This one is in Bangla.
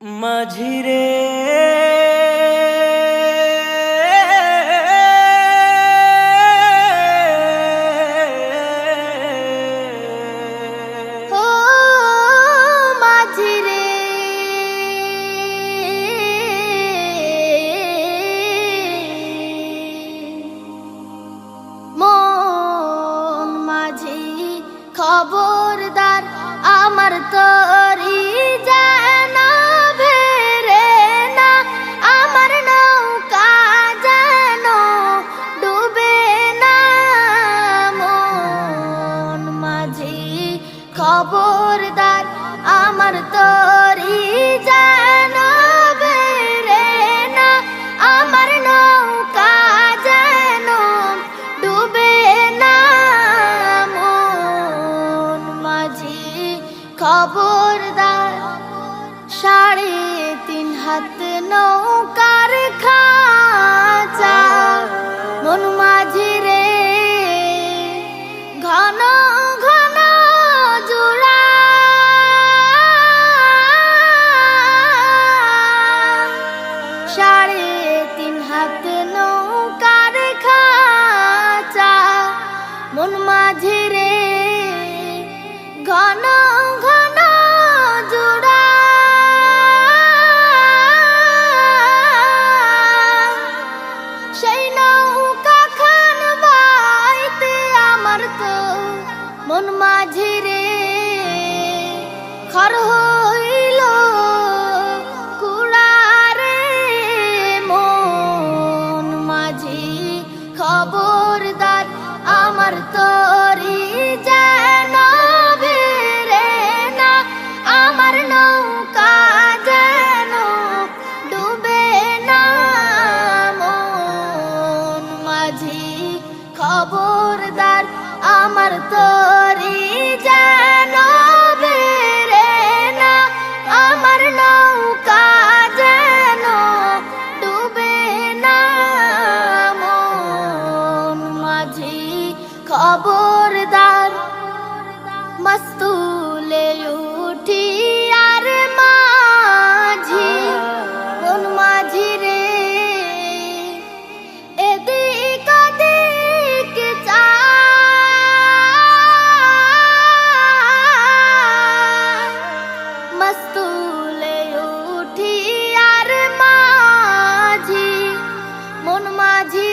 মাঝিরে ও মাঝিরে মন মাঝি খবরদার আমার তরি যেন ভেরে না, আমার নৌকা যেন ডুবে না। মন মাঝি খবরদার আমার তরি যেন ভেরে না, আমার নৌকা যেন ডুবে না। মন মাঝি খবরদার 3.5 হাত নৌকার খাঁচা মন মাঝি রে, ঘন ঘন জোড়া 3.5 হাত নৌকার খাঁচা মন মাঝি রে, ঘন ঘন জোড়া। সেই নৌকা খান বাইতে আমার তো মন মাঝি রে খর হইল কুড়ারে। মন মাঝি খবরদার আমার তরি যেন ভেরে না, আমার নৌকা যেন ডুবে না। মন মাঝি খবরদার আমার তরি যেন ভেরে না, আমার নৌকা যেন ডুবে না। মন মাঝি খবরদার মস্তুলে উঠি আর মাঝি মন মাঝি রে, এদিক ওদিক মস্তুলে উঠি আর মাঝি মন মাঝি